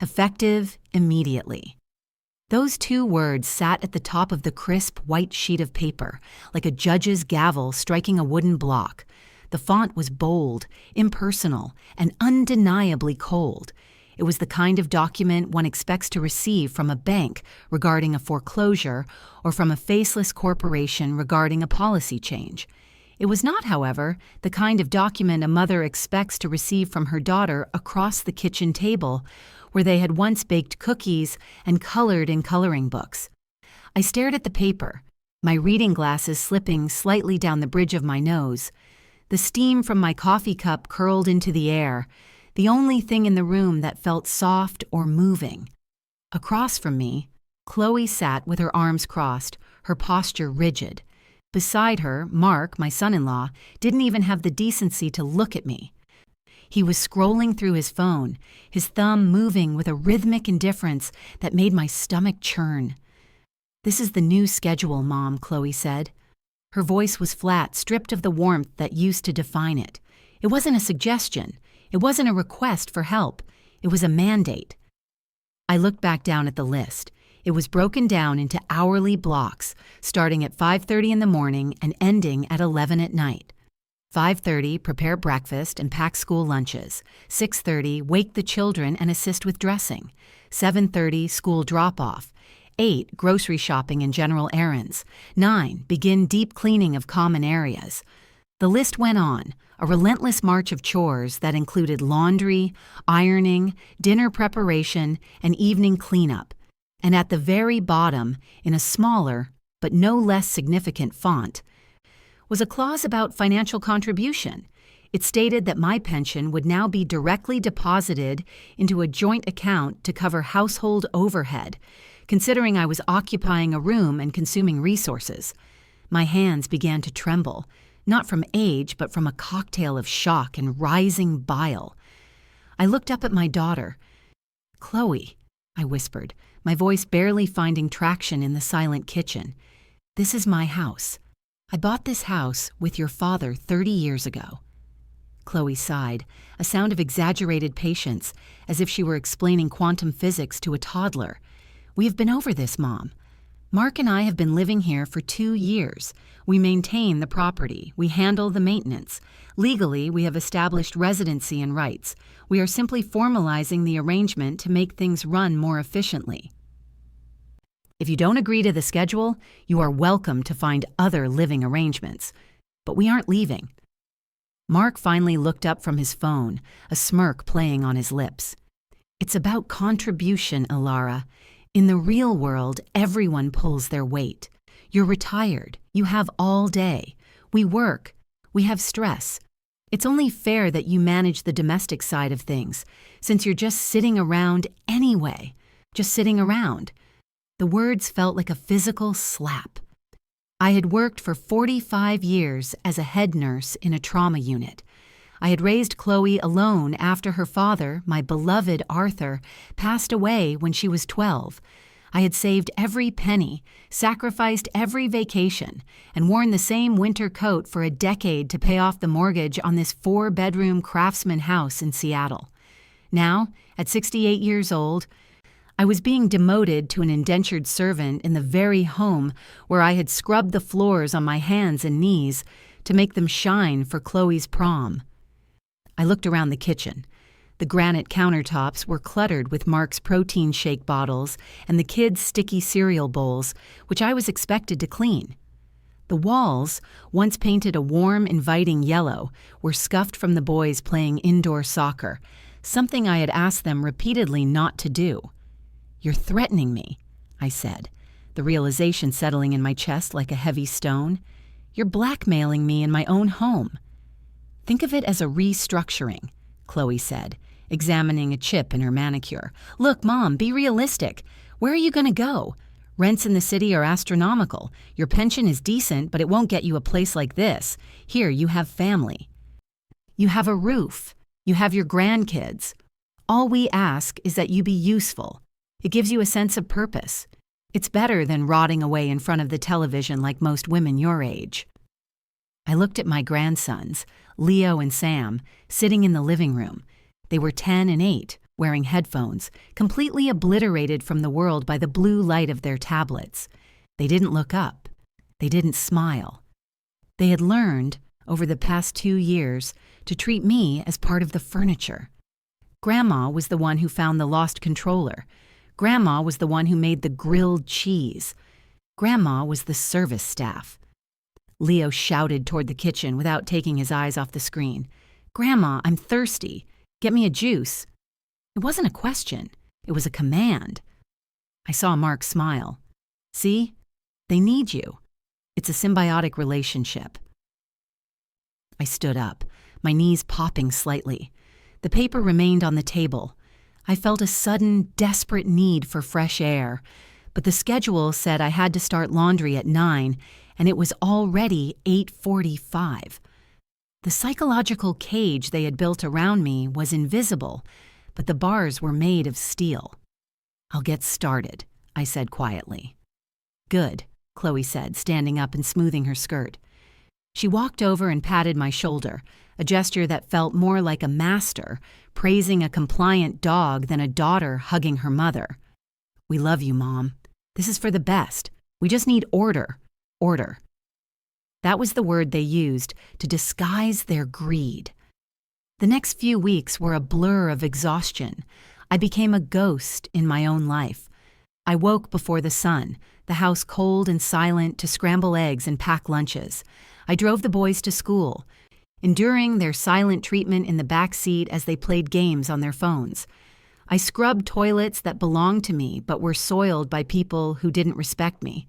Effective immediately. Those two words sat at the top of the crisp white sheet of paper, like a judge's gavel striking a wooden block. The font was bold, impersonal, and undeniably cold. It was the kind of document one expects to receive from a bank regarding a foreclosure or from a faceless corporation regarding a policy change. It was not, however, the kind of document a mother expects to receive from her daughter across the kitchen table, where they had once baked cookies and colored in coloring books. I stared at the paper, my reading glasses slipping slightly down the bridge of my nose. The steam from my coffee cup curled into the air, the only thing in the room that felt soft or moving. Across from me, Chloe sat with her arms crossed, her posture rigid. Beside her, Mark, my son-in-law, didn't even have the decency to look at me. He was scrolling through his phone, his thumb moving with a rhythmic indifference that made my stomach churn. "This is the new schedule, Mom," Chloe said. Her voice was flat, stripped of the warmth that used to define it. It wasn't a suggestion. It wasn't a request for help. It was a mandate. I looked back down at the list. It was broken down into hourly blocks, starting at 5:30 in the morning and ending at 11 at night. 5:30, prepare breakfast and pack school lunches. 6:30, wake the children and assist with dressing. 7:30, school drop-off. 8, grocery shopping and general errands. 9, begin deep cleaning of common areas. The list went on, a relentless march of chores that included laundry, ironing, dinner preparation, and evening cleanup. And at the very bottom, in a smaller, but no less significant font, was a clause about financial contribution. It stated that my pension would now be directly deposited into a joint account to cover household overhead, considering I was occupying a room and consuming resources. My hands began to tremble, not from age, but from a cocktail of shock and rising bile. I looked up at my daughter. "Chloe," I whispered, my voice barely finding traction in the silent kitchen. "This is my house. I bought this house with your father 30 years ago." Chloe sighed, a sound of exaggerated patience, as if she were explaining quantum physics to a toddler. "We have been over this, Mom. Mark and I have been living here for 2 years. We maintain the property. We handle the maintenance. Legally, we have established residency and rights. We are simply formalizing the arrangement to make things run more efficiently. If you don't agree to the schedule, you are welcome to find other living arrangements. But we aren't leaving." Mark finally looked up from his phone, a smirk playing on his lips. "It's about contribution, Ilara. In the real world, everyone pulls their weight. You're retired. You have all day. We work. We have stress. It's only fair that you manage the domestic side of things, since you're just sitting around anyway. Just sitting around." The words felt like a physical slap. I had worked for 45 years as a head nurse in a trauma unit. I had raised Chloe alone after her father, my beloved Arthur, passed away when she was 12. I had saved every penny, sacrificed every vacation, and worn the same winter coat for a decade to pay off the mortgage on this 4-bedroom craftsman house in Seattle. Now, at 68 years old, I was being demoted to an indentured servant in the very home where I had scrubbed the floors on my hands and knees to make them shine for Chloe's prom. I looked around the kitchen. The granite countertops were cluttered with Mark's protein shake bottles and the kids' sticky cereal bowls, which I was expected to clean. The walls, once painted a warm, inviting yellow, were scuffed from the boys playing indoor soccer, something I had asked them repeatedly not to do. "You're threatening me," I said, the realization settling in my chest like a heavy stone. "You're blackmailing me in my own home." "Think of it as a restructuring," Chloe said, examining a chip in her manicure. "Look, Mom, be realistic. Where are you going to go? Rents in the city are astronomical. Your pension is decent, but it won't get you a place like this. Here, you have family. You have a roof. You have your grandkids. All we ask is that you be useful. It gives you a sense of purpose. It's better than rotting away in front of the television like most women your age." I looked at my grandsons, Leo and Sam, sitting in the living room. They were 10 and 8, wearing headphones, completely obliterated from the world by the blue light of their tablets. They didn't look up. They didn't smile. They had learned, over the past 2 years, to treat me as part of the furniture. Grandma was the one who found the lost controller. Grandma was the one who made the grilled cheese. Grandma was the service staff. Leo shouted toward the kitchen without taking his eyes off the screen. "Grandma, I'm thirsty. Get me a juice." It wasn't a question. It was a command. I saw Mark smile. "See? They need you. It's a symbiotic relationship." I stood up, my knees popping slightly. The paper remained on the table. I felt a sudden, desperate need for fresh air, but the schedule said I had to start laundry at 9, and it was already 8:45. The psychological cage they had built around me was invisible, but the bars were made of steel. "I'll get started," I said quietly. "Good," Chloe said, standing up and smoothing her skirt. She walked over and patted my shoulder, a gesture that felt more like a master praising a compliant dog than a daughter hugging her mother. "We love you, Mom. This is for the best. We just need order. Order." That was the word they used to disguise their greed. The next few weeks were a blur of exhaustion. I became a ghost in my own life. I woke before the sun, the house cold and silent, to scramble eggs and pack lunches. I drove the boys to school, enduring their silent treatment in the back seat as they played games on their phones. I scrubbed toilets that belonged to me but were soiled by people who didn't respect me.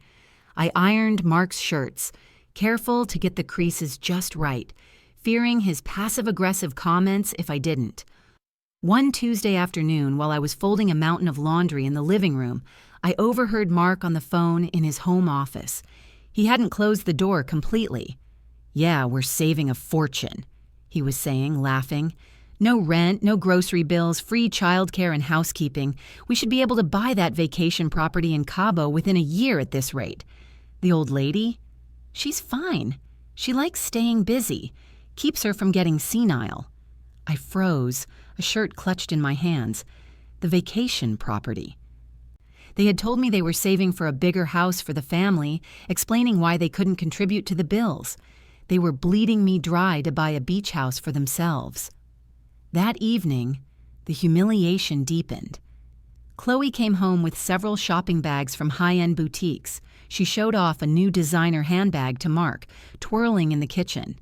I ironed Mark's shirts, careful to get the creases just right, fearing his passive-aggressive comments if I didn't. One Tuesday afternoon, while I was folding a mountain of laundry in the living room, I overheard Mark on the phone in his home office. He hadn't closed the door completely. "Yeah, we're saving a fortune," he was saying, laughing. "No rent, no grocery bills, free childcare and housekeeping. We should be able to buy that vacation property in Cabo within a year at this rate. The old lady? She's fine. She likes staying busy. Keeps her from getting senile." I froze, a shirt clutched in my hands. The vacation property. They had told me they were saving for a bigger house for the family, explaining why they couldn't contribute to the bills. They were bleeding me dry to buy a beach house for themselves. That evening, the humiliation deepened. Chloe came home with several shopping bags from high-end boutiques. She showed off a new designer handbag to Mark, twirling in the kitchen.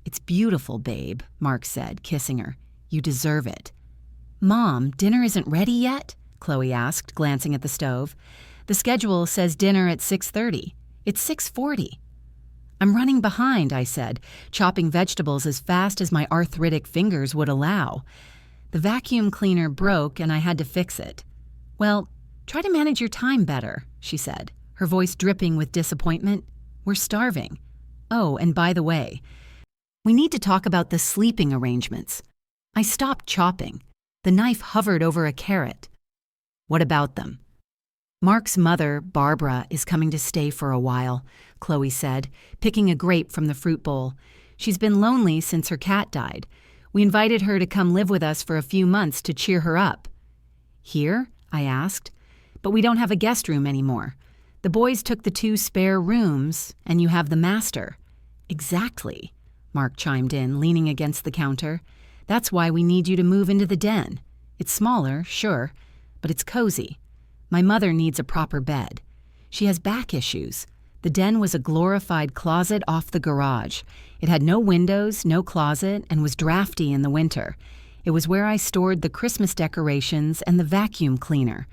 "It's beautiful, babe," Mark said, kissing her. "You deserve it." "Mom, dinner isn't ready yet?" Chloe asked, glancing at the stove. "The schedule says dinner at 6:30. It's 6:40. "I'm running behind," I said, chopping vegetables as fast as my arthritic fingers would allow. The vacuum cleaner broke and I had to fix it. "Well, try to manage your time better," she said, her voice dripping with disappointment. "We're starving. Oh, and by the way, we need to talk about the sleeping arrangements." I stopped chopping. The knife hovered over a carrot. "What about them?" "Mark's mother, Barbara, is coming to stay for a while," Chloe said, picking a grape from the fruit bowl. "She's been lonely since her cat died. We invited her to come live with us for a few months to cheer her up." "Here?" I asked. "But we don't have a guest room anymore. The boys took the 2 spare rooms, and you have the master." "Exactly," Mark chimed in, leaning against the counter. "That's why we need you to move into the den. It's smaller, sure, but it's cozy. My mother needs a proper bed. She has back issues. The den was a glorified closet off the garage. It had no windows, no closet, and was drafty in the winter. It was where I stored the Christmas decorations and the vacuum cleaner."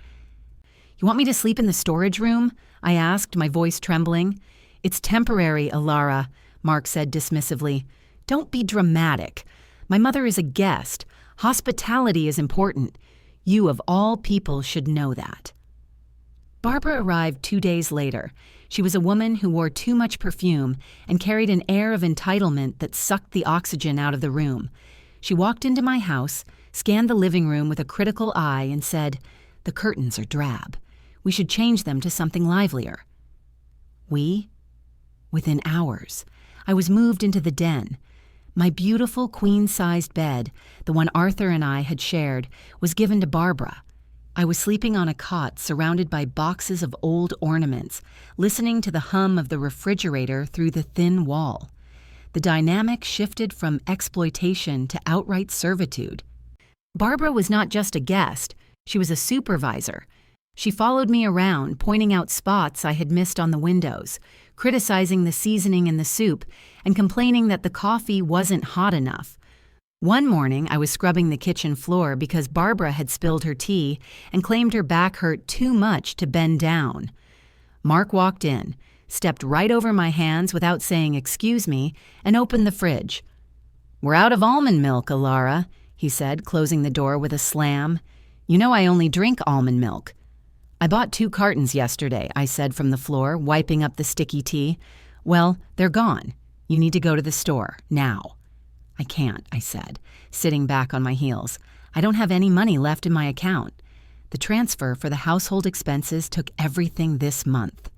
"You want me to sleep in the storage room?" I asked, my voice trembling. "It's temporary, Alara," Mark said dismissively. "Don't be dramatic. My mother is a guest. Hospitality is important. You, of all people, should know that." Barbara arrived 2 days later. She was a woman who wore too much perfume and carried an air of entitlement that sucked the oxygen out of the room. She walked into my house, scanned the living room with a critical eye, and said, "The curtains are drab. We should change them to something livelier." We? Within hours, I was moved into the den. My beautiful queen-sized bed, the one Arthur and I had shared, was given to Barbara. I was sleeping on a cot surrounded by boxes of old ornaments, listening to the hum of the refrigerator through the thin wall. The dynamic shifted from exploitation to outright servitude. Barbara was not just a guest, she was a supervisor. She followed me around, pointing out spots I had missed on the windows, criticizing the seasoning in the soup, and complaining that the coffee wasn't hot enough. One morning, I was scrubbing the kitchen floor because Barbara had spilled her tea and claimed her back hurt too much to bend down. Mark walked in, stepped right over my hands without saying excuse me, and opened the fridge. "We're out of almond milk, Alara," he said, closing the door with a slam. "You know I only drink almond milk." "I bought 2 cartons yesterday," I said from the floor, wiping up the sticky tea. "Well, they're gone. You need to go to the store, now." "I can't," I said, sitting back on my heels. "I don't have any money left in my account. The transfer for the household expenses took everything this month."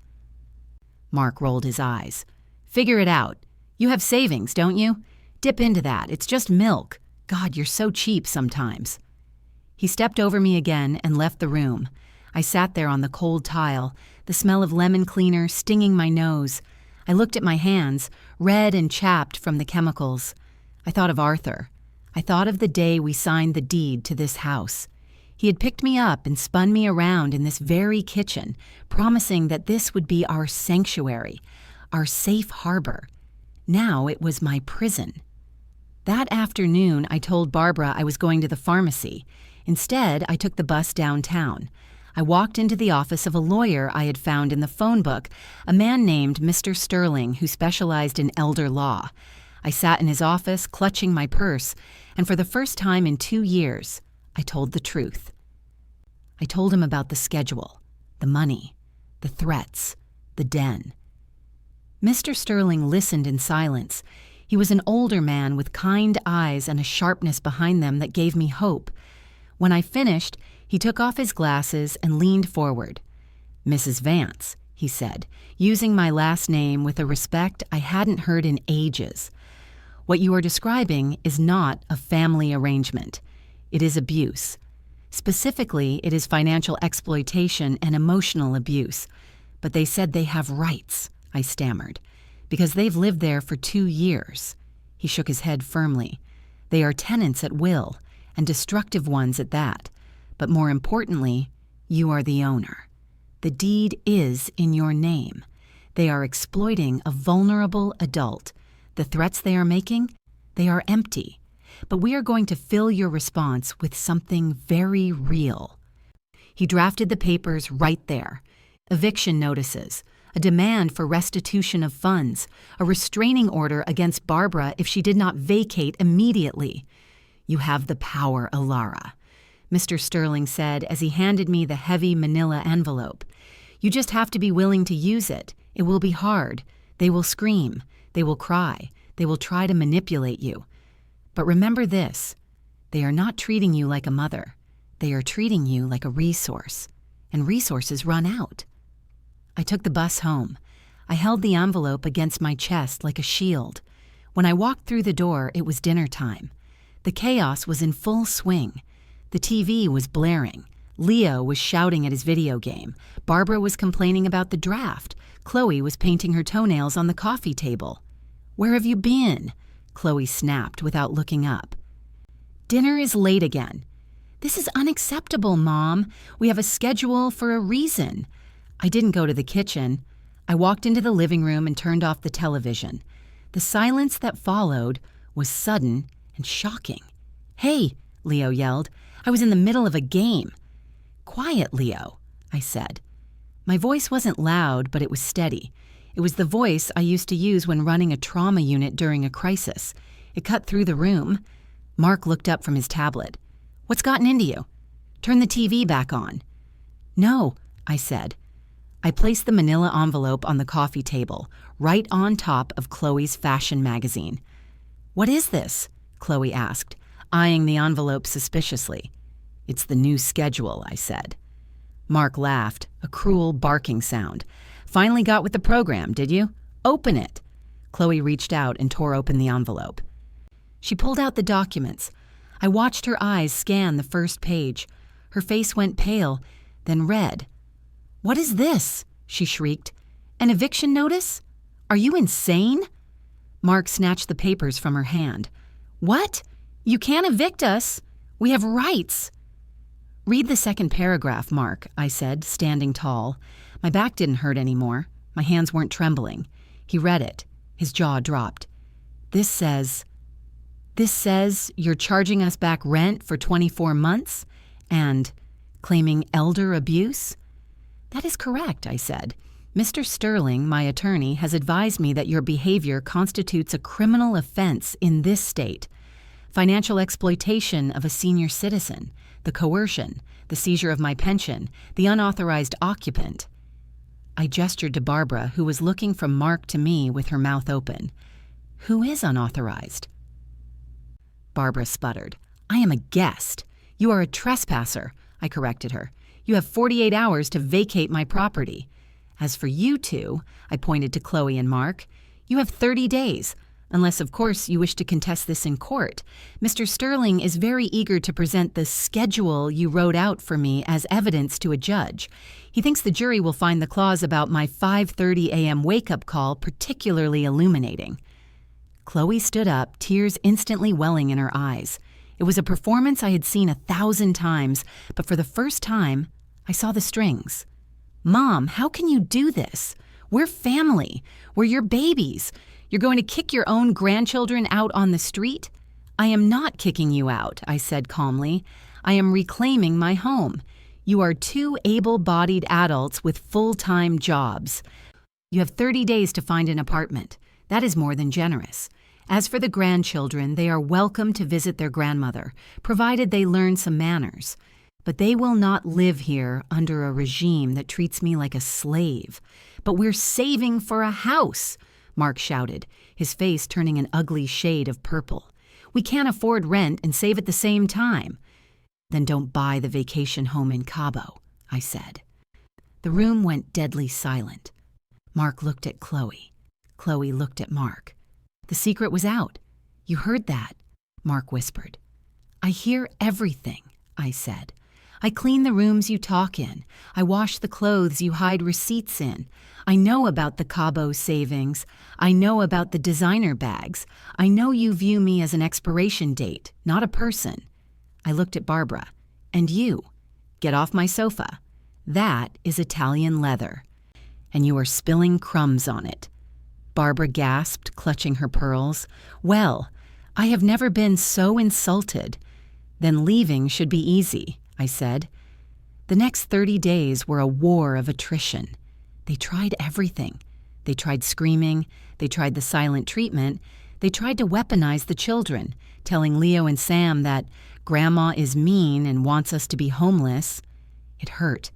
Mark rolled his eyes. "Figure it out. You have savings, don't you? Dip into that. It's just milk. God, you're so cheap sometimes." He stepped over me again and left the room. I sat there on the cold tile, the smell of lemon cleaner stinging my nose. I looked at my hands, red and chapped from the chemicals. I thought of Arthur. I thought of the day we signed the deed to this house. He had picked me up and spun me around in this very kitchen, promising that this would be our sanctuary, our safe harbor. Now it was my prison. That afternoon, I told Barbara I was going to the pharmacy. Instead, I took the bus downtown. I walked into the office of a lawyer I had found in the phone book, a man named Mr. Sterling who specialized in elder law. I sat in his office, clutching my purse, and for the first time in 2 years, I told the truth. I told him about the schedule, the money, the threats, the den. Mr. Sterling listened in silence. He was an older man with kind eyes and a sharpness behind them that gave me hope. When I finished, he took off his glasses and leaned forward. "Mrs. Vance," he said, using my last name with a respect I hadn't heard in ages. "What you are describing is not a family arrangement. It is abuse. Specifically, it is financial exploitation and emotional abuse. But they said they have rights," I stammered, "because they've lived there for 2 years." He shook his head firmly. "They are tenants at will, and destructive ones at that. But more importantly, you are the owner. The deed is in your name. They are exploiting a vulnerable adult. The threats they are making, they are empty. But we are going to fill your response with something very real." He drafted the papers right there. Eviction notices, a demand for restitution of funds, a restraining order against Barbara if she did not vacate immediately. "You have the power, Alara," Mr. Sterling said as he handed me the heavy manila envelope. "You just have to be willing to use it. It will be hard. They will scream. They will cry. They will try to manipulate you. But remember this, they are not treating you like a mother. They are treating you like a resource. And resources run out." I took the bus home. I held the envelope against my chest like a shield. When I walked through the door, it was dinner time. The chaos was in full swing. The TV was blaring. Leo was shouting at his video game. Barbara was complaining about the draft. Chloe was painting her toenails on the coffee table. "Where have you been?" Chloe snapped without looking up. "Dinner is late again." "This is unacceptable, Mom. We have a schedule for a reason." I didn't go to the kitchen. I walked into the living room and turned off the television. The silence that followed was sudden and shocking. "Hey," Leo yelled. "I was in the middle of a game." "Quiet, Leo," I said. My voice wasn't loud, but it was steady. It was the voice I used to use when running a trauma unit during a crisis. It cut through the room. Mark looked up from his tablet. "What's gotten into you? Turn the TV back on." "No," I said. I placed the manila envelope on the coffee table, right on top of Chloe's fashion magazine. "What is this?" Chloe asked, eyeing the envelope suspiciously. "It's the new schedule," I said. Mark laughed, a cruel barking sound. "Finally got with the program, did you? Open it." Chloe reached out and tore open the envelope. She pulled out the documents. I watched her eyes scan the first page. Her face went pale, then red. "What is this?" she shrieked. "An eviction notice? Are you insane?" Mark snatched the papers from her hand. "What? You can't evict us. We have rights." "Read the second paragraph, Mark," I said, standing tall. My back didn't hurt anymore. My hands weren't trembling. He read it. His jaw dropped. This says you're charging us back rent for 24 months and claiming elder abuse?" "That is correct," I said. "Mr. Sterling, my attorney, has advised me that your behavior constitutes a criminal offense in this state. Financial exploitation of a senior citizen, the coercion, the seizure of my pension, the unauthorized occupant." I gestured to Barbara, who was looking from Mark to me with her mouth open. "Who is unauthorized?" Barbara sputtered. "I am a guest. You are a trespasser," I corrected her. "You have 48 hours to vacate my property. As for you two," I pointed to Chloe and Mark, "you have 30 days. Unless, of course, you wish to contest this in court. Mr. Sterling is very eager to present the schedule you wrote out for me as evidence to a judge. He thinks the jury will find the clause about my 5:30 a.m. wake-up call particularly illuminating." Chloe stood up, tears instantly welling in her eyes. It was a performance I had seen 1,000 times, but for the first time, I saw the strings. "Mom, how can you do this? We're family. We're your babies. You're going to kick your own grandchildren out on the street?" "I am not kicking you out," I said calmly. "I am reclaiming my home. You are two able-bodied adults with full-time jobs. You have 30 days to find an apartment. That is more than generous. As for the grandchildren, they are welcome to visit their grandmother, provided they learn some manners. But they will not live here under a regime that treats me like a slave. But we're saving for a house," Mark shouted, his face turning an ugly shade of purple. "We can't afford rent and save at the same time." "Then don't buy the vacation home in Cabo," I said. The room went deadly silent. Mark looked at Chloe. Chloe looked at Mark. The secret was out. "You heard that," Mark whispered. "I hear everything," I said. "I clean the rooms you talk in. I wash the clothes you hide receipts in. I know about the Cabo savings. I know about the designer bags. I know you view me as an expiration date, not a person." I looked at Barbara. "And you? Get off my sofa. That is Italian leather. And you are spilling crumbs on it." Barbara gasped, clutching her pearls. "Well, I have never been so insulted." "Then leaving should be easy," I said. The next 30 days were a war of attrition. They tried everything. They tried screaming. They tried the silent treatment. They tried to weaponize the children, telling Leo and Sam that Grandma is mean and wants us to be homeless. It hurt.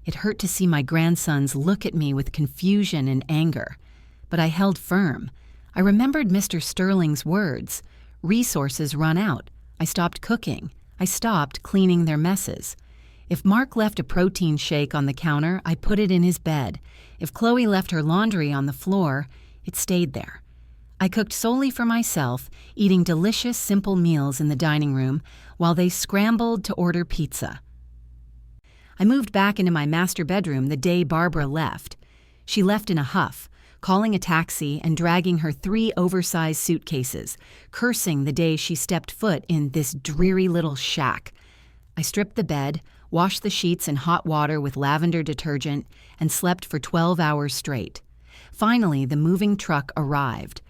It hurt to see my grandsons look at me with confusion and anger. But I held firm. I remembered Mr. Sterling's words. Resources run out. I stopped cooking. I stopped cleaning their messes. If Mark left a protein shake on the counter, I put it in his bed. If Chloe left her laundry on the floor, it stayed there. I cooked solely for myself, eating delicious, simple meals in the dining room while they scrambled to order pizza. I moved back into my master bedroom the day Barbara left. She left in a huff, calling a taxi and dragging her 3 oversized suitcases, cursing the day she stepped foot in this dreary little shack. I stripped the bed, washed the sheets in hot water with lavender detergent, and slept for 12 hours straight. Finally, the moving truck arrived.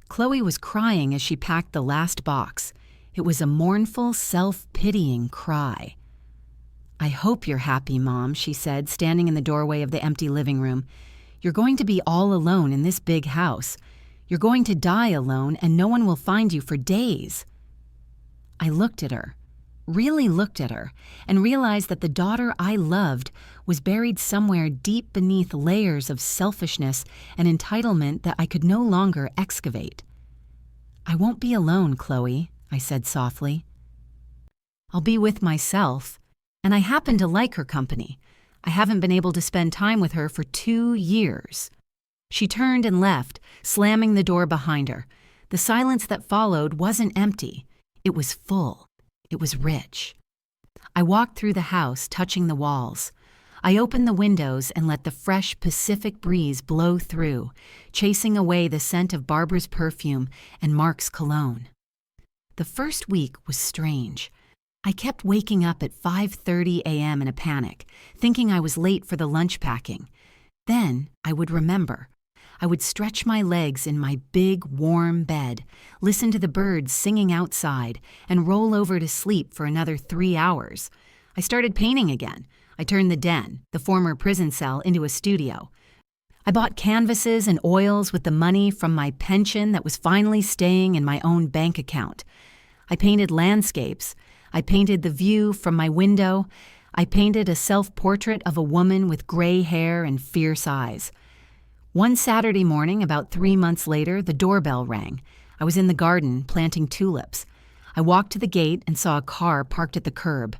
Chloe was crying as she packed the last box. It was a mournful, self-pitying cry. "I hope you're happy, Mom," she said, standing in the doorway of the empty living room. "You're going to be all alone in this big house. You're going to die alone, and no one will find you for days." I looked at her, really looked at her, and realized that the daughter I loved was buried somewhere deep beneath layers of selfishness and entitlement that I could no longer excavate. "I won't be alone, Chloe," I said softly. "I'll be with myself, and I happen to like her company. I haven't been able to spend time with her for 2 years." She turned and left, slamming the door behind her. The silence that followed wasn't empty. It was full. It was rich. I walked through the house, touching the walls. I opened the windows and let the fresh Pacific breeze blow through, chasing away the scent of Barbara's perfume and Mark's cologne. The first week was strange. I kept waking up at 5:30 a.m. in a panic, thinking I was late for the lunch packing. Then I would remember. I would stretch my legs in my big, warm bed, listen to the birds singing outside, and roll over to sleep for another 3 hours. I started painting again. I turned the den, the former prison cell, into a studio. I bought canvases and oils with the money from my pension that was finally staying in my own bank account. I painted landscapes. I painted the view from my window. I painted a self-portrait of a woman with gray hair and fierce eyes. One Saturday morning, about 3 months later, the doorbell rang. I was in the garden planting tulips. I walked to the gate and saw a car parked at the curb.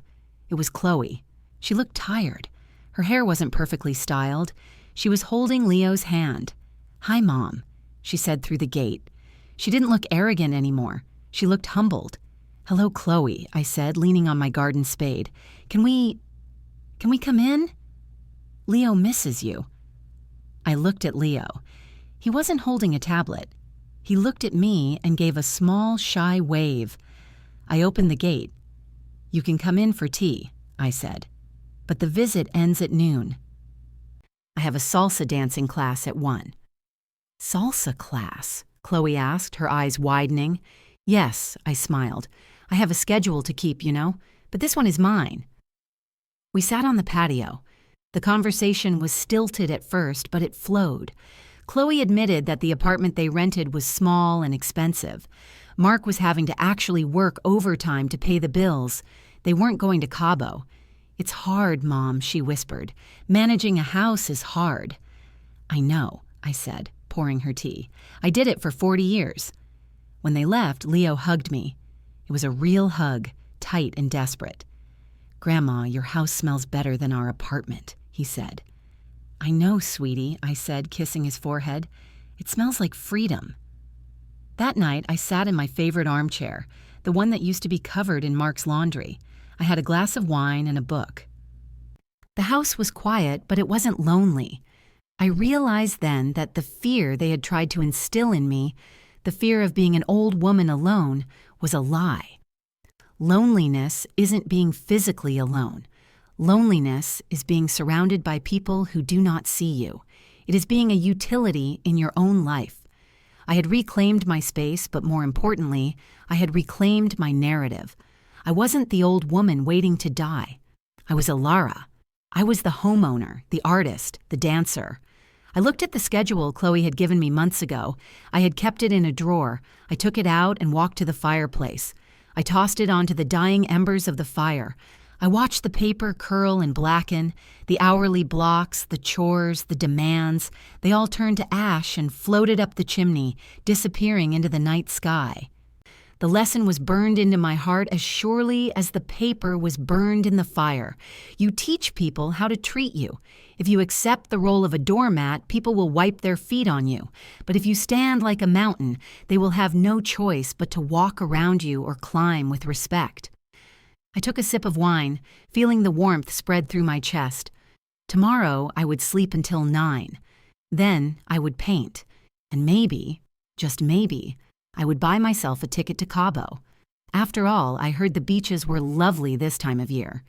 It was Chloe. She looked tired. Her hair wasn't perfectly styled. She was holding Leo's hand. "Hi, Mom," she said through the gate. She didn't look arrogant anymore. She looked humbled. "Hello, Chloe," I said, leaning on my garden spade. Can we come in? Leo misses you." I looked at Leo. He wasn't holding a tablet. He looked at me and gave a small, shy wave. I opened the gate. "You can come in for tea," I said. "But the visit ends at noon. I have a salsa dancing class at 1. "Salsa class?" Chloe asked, her eyes widening. "Yes," I smiled. "I have a schedule to keep, but this one is mine." We sat on the patio. The conversation was stilted at first, but it flowed. Chloe admitted that the apartment they rented was small and expensive. Mark was having to actually work overtime to pay the bills. They weren't going to Cabo. "It's hard, Mom," she whispered. "Managing a house is hard." "I know," I said, pouring her tea. "I did it for 40 years. When they left, Leo hugged me. It was a real hug, tight and desperate. "Grandma, your house smells better than our apartment," he said. "I know, sweetie," I said, kissing his forehead. "It smells like freedom." That night, I sat in my favorite armchair, the one that used to be covered in Mark's laundry. I had a glass of wine and a book. The house was quiet, but it wasn't lonely. I realized then that the fear they had tried to instill in me, the fear of being an old woman alone, was a lie. Loneliness isn't being physically alone. Loneliness is being surrounded by people who do not see you. It is being a utility in your own life. I had reclaimed my space, but more importantly, I had reclaimed my narrative. I wasn't the old woman waiting to die. I was Alara. I was the homeowner, the artist, the dancer. I looked at the schedule Chloe had given me months ago. I had kept it in a drawer. I took it out and walked to the fireplace. I tossed it onto the dying embers of the fire. I watched the paper curl and blacken, the hourly blocks, the chores, the demands. They all turned to ash and floated up the chimney, disappearing into the night sky. The lesson was burned into my heart as surely as the paper was burned in the fire. You teach people how to treat you. If you accept the role of a doormat, people will wipe their feet on you. But if you stand like a mountain, they will have no choice but to walk around you or climb with respect. I took a sip of wine, feeling the warmth spread through my chest. Tomorrow, I would sleep until 9. Then I would paint. And maybe, just maybe, I would buy myself a ticket to Cabo. After all, I heard the beaches were lovely this time of year.